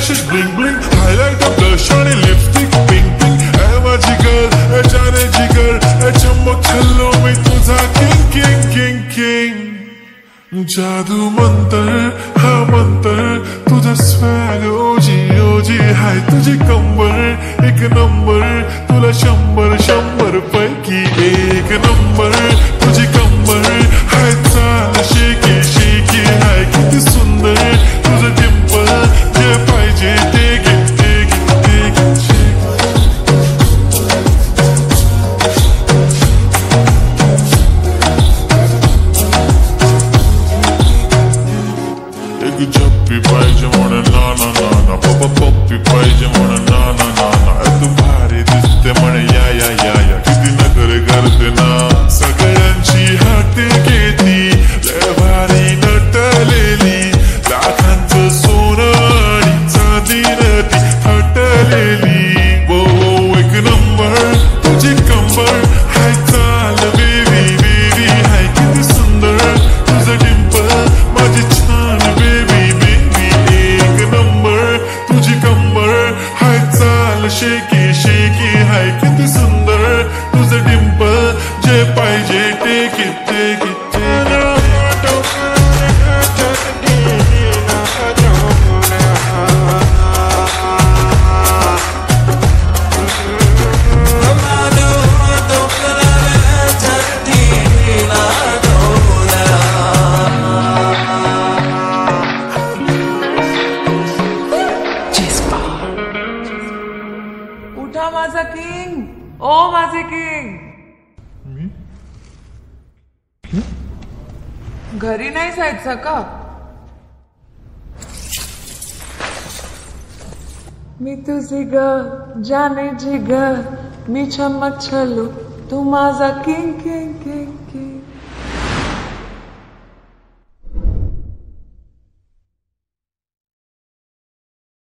eyelashes bling bling, highlighter blush आणि lipstick pink pink. ए माझी girl, ए जाने जिगर, ए चमक छल्लो मी तुझा king king king king. जादू मंतर हा मंतर तुझा स्वॅग ओजी ओजी हाय तुझी कंबर एक नंबर तुला 100 पैकी एक नंबर तुझी कंबर हाय चाल शेकी शेकी हाय किती सुंदर तुझं डिंपल जे पाहिजे ते घे ते घे ते घे. एक जप्पी पाहिजे म्हणून ना ना ना ना पप्पा पप्पी पाहिजे म्हणून ना ना ना ना. तू भारी दिसते म्हणे या या या या किती नखर करते ना सगळ्यांची हात घेती लय भारी नटलेली लाखांचं सोनं आणि चांदीनं ती हटलेली. वो एक नंबर तुझी कंबर हाय चाल बेबी बेबी हाय किती सुंदर तुझं डिंपल माझी छान बेबी बेबी एक नंबर तुझी कंबर हाय चाल शेकी शेकी हाय किती सुंदर तुझं डिंपल जे पाहिजे टेक इट टेक इट. उठा माझा किंग, ओ माझे किंग. घरी नाही जायचं का? मी तुझी ग जाने जिगर मी चमक छल्लू तू माझा किंग किंग किंग किंग.